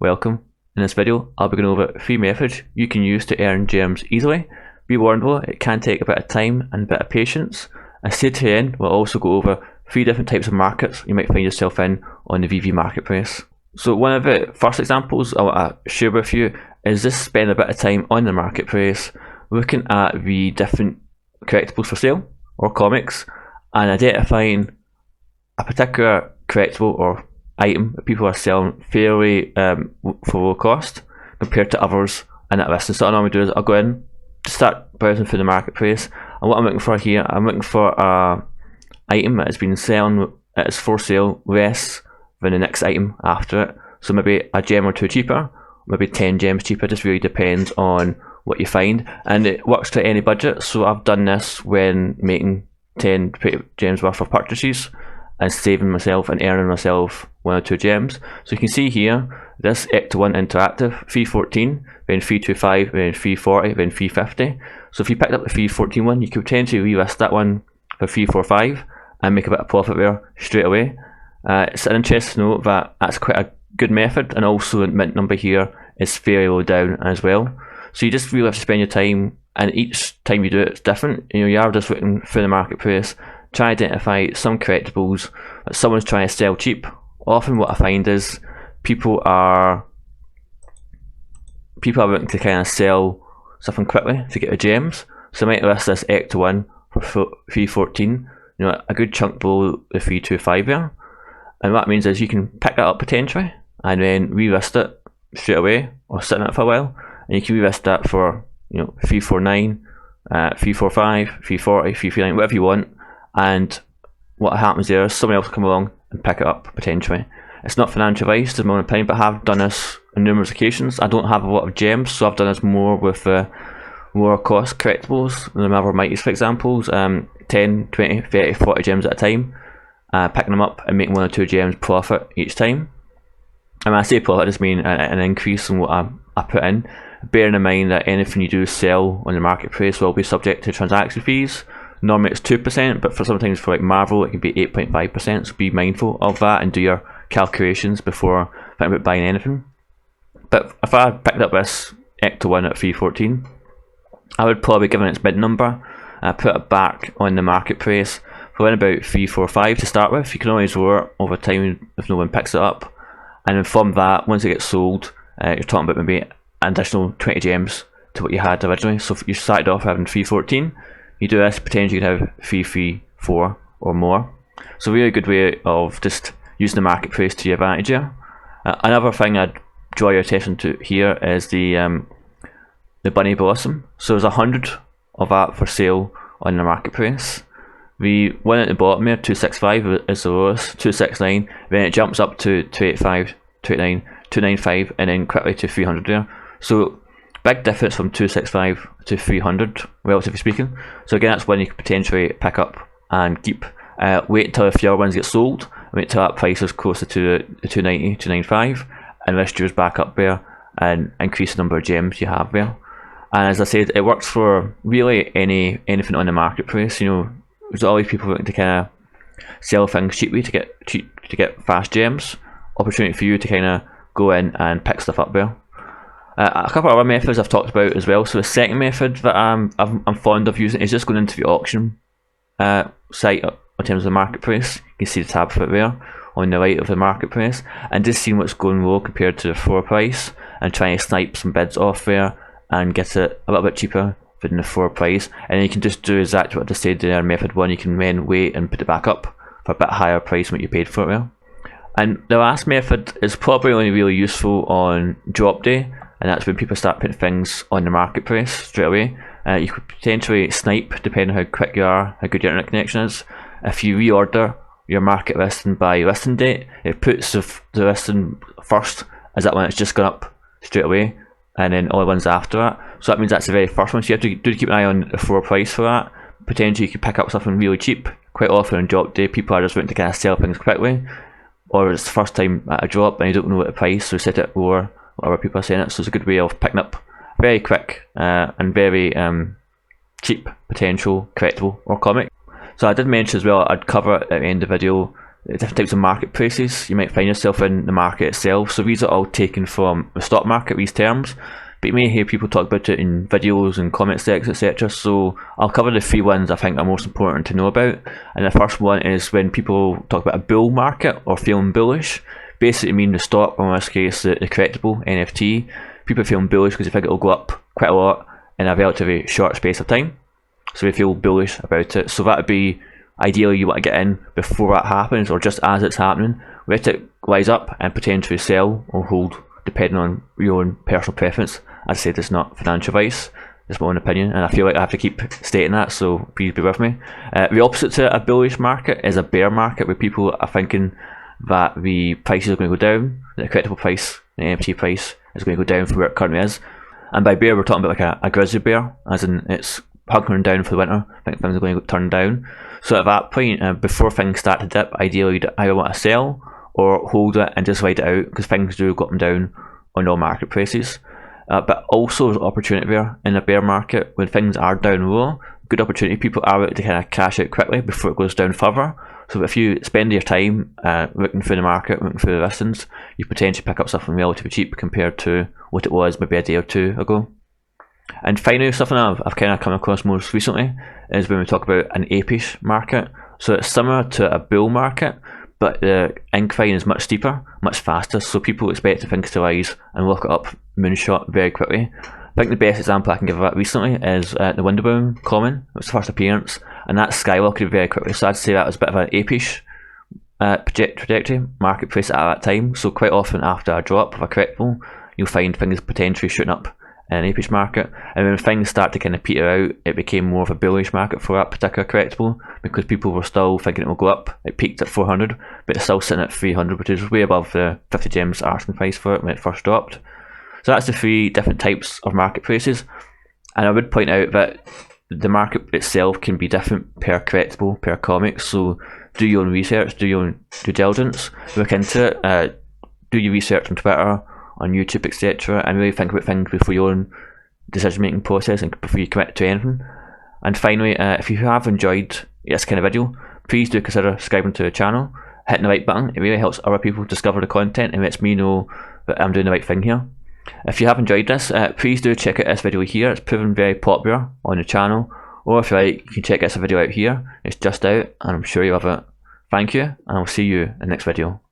welcome. In this video, I'll be going over 3 methods you can use to earn gems easily. Be warned though, it can take a bit of time and a bit of patience. And stay to the end, we'll also go over 3 different types of markets you might find yourself in on the VEVE marketplace. So one of the first examples I want to share with you is just spend a bit of time on the marketplace looking at the different collectibles for sale or comics and identifying a particular collectible or item that people are selling fairly for low cost compared to others in that list. And so what I normally do is I'll go in, start browsing through the marketplace, and what I'm looking for here, I'm looking for a item that has been selling, that is for sale less than the next item after it. So maybe a gem or 2 cheaper, maybe 10 gems cheaper, just really depends on what you find, and it works to any budget. So I've done this when making 10 gems worth of purchases and saving myself and earning myself 1 or 2 gems. So you can see here, this Ecto1 Interactive, 314, then 325, then 340, then 350. So if you picked up the 314 one, you could potentially relist that one for 345 and make a bit of profit there straight away. It's an interesting note that that's quite a good method, and also the mint number here is fairly low down as well. So you just really have to spend your time, and each time you do it, it's different. You are just looking through the marketplace, try to identify some collectibles that someone's trying to sell cheap. Often what I find is people are looking to kind of sell something quickly to get the gems. So I might list this Ecto1 for 314, a good chunk below the 325 there. And what that means is you can pick that up potentially and then relist it straight away or sit in it for a while. And you can relist that for 349, 345, 340, 339, whatever you want. And what happens there is someone else will come along and pick it up potentially. It's not financial advice, to my own opinion, but I have done this on numerous occasions. I don't have a lot of gems, so I've done this more with lower cost collectibles, the Marvel Mighties for examples, 10, 20, 30, 40 gems at a time, picking them up and making 1 or 2 gems profit each time. And when I say profit, I just mean an increase in what I put in, bearing in mind that anything you do sell on the marketplace will be subject to transaction fees. Normally it's 2%, but sometimes for like Marvel it can be 8.5%, so be mindful of that and do your calculations before thinking about buying anything. But if I picked up this Ecto1 at 314, I would probably, given its bid number, put it back on the marketplace for about 345 to start with. You can always lower it over time if no one picks it up, and then from that, once it gets sold, you're talking about maybe an additional 20 gems to what you had originally. So if you started off having 314, you do this, potentially you could have 334 or more. So really good way of just using the marketplace to your advantage here. Another thing I'd draw your attention to here is the Bunny Blossom. So there's 100 of that for sale on the marketplace. The one at the bottom here, 265, is the lowest, 269, then it jumps up to 285, 289, 295, and then quickly to 300 there. So big difference from 265 to 300, relatively speaking. So again, that's one you could potentially pick up and keep. Wait until a few other ones get sold, wait until that price is closer to the 290, 295, and list yours back up there and increase the number of gems you have there. And as I said, it works for really anything on the marketplace. There's always people looking to kind of sell things cheaply to get fast gems. Opportunity for you to kind of go in and pick stuff up there. A couple of other methods I've talked about as well. So the second method that I'm fond of using is just going into the auction site in terms of the marketplace. You can see the tab for it there on the right of the marketplace, and just seeing what's going low compared to the floor price and trying to snipe some bids off there and get it a little bit cheaper than the floor price. And then you can just do exactly what I just said there in method 1. You can then wait and put it back up for a bit higher price than what you paid for it there. And the last method is probably only really useful on drop day, and that's when people start putting things on the marketplace straight away. You could potentially snipe, depending on how quick you are, how good your internet connection is. If you reorder your market listing by listing date, it puts the listing first as that one that's just gone up straight away, and then all the ones after that. So that means that's the very first one. So you have to keep an eye on the floor price for that. Potentially you could pick up something really cheap. Quite often on drop day, people are just wanting to kind of sell things quickly, or it's the first time at a drop and you don't know what the price, so set it lower, what other people are saying it. So it's a good way of picking up very quick and very cheap potential collectible or comic. So I did mention as well, I'd cover at the end of the video different types of marketplaces you might find yourself in the market itself. So these are all taken from the stock market, these terms, but you may hear people talk about it in videos and comment sections, etc. So I'll cover the 3 ones I think are most important to know about. And the first one is when people talk about a bull market or feeling bullish. Basically mean the stock, or in this case the collectible NFT. People are feeling bullish because they think it'll go up quite a lot in a relatively short space of time. So they feel bullish about it. So that would be ideally you want to get in before that happens, or just as it's happening. Let it rise up and potentially sell or hold, depending on your own personal preference. As I said, it's not financial advice, it's my own opinion, and I feel like I have to keep stating that, so please be with me. The opposite to a bullish market is a bear market, where people are thinking that the prices are going to go down, the collectible price, the NFT price is going to go down from where it currently is. And by bear, we're talking about like a grizzly bear, as in it's hunkering down for the winter. I think things are going to turn down. So at that point, before things start to dip, ideally you'd either want to sell or hold it and just ride it out, because things do go up and down on all marketplaces. But also there's opportunity there in a bear market when things are down low. Good opportunity. People are out to kind of cash out quickly before it goes down further. So if you spend your time looking through the market, looking through the listings, you potentially pick up something relatively cheap compared to what it was maybe a day or 2 ago. And finally, something I've kind of come across most recently is when we talk about an apish market. So it's similar to a bull market, but the incline is much steeper, much faster, so people expect things to rise and lock it up moonshot very quickly. I think the best example I can give of that recently is the Winterbourne Common. It was the first appearance, and that skyrocketed very quickly, so I'd say that was a bit of an apish trajectory marketplace at that time. So quite often after a drop of a collectible, you'll find things potentially shooting up in an apish market, and when things start to kind of peter out, it became more of a bullish market for that particular collectible, because people were still thinking it will go up. It peaked at 400, but it's still sitting at 300, which is way above the 50 gems asking price for it when it first dropped. So that's the 3 different types of marketplaces, and I would point out that the market itself can be different per collectible, per comic, so do your own research, do your own due diligence, look into it, do your research on Twitter, on YouTube, etc., and really think about things before your own decision making process and before you commit to anything. And finally, if you have enjoyed this kind of video, please do consider subscribing to the channel, hitting the like button. It really helps other people discover the content and lets me know that I'm doing the right thing here. If you have enjoyed this, please do check out this video here. It's proven very popular on the channel. Or if you like, you can check this video out here. It's just out and I'm sure you'll love it. Thank you, and I'll see you in the next video.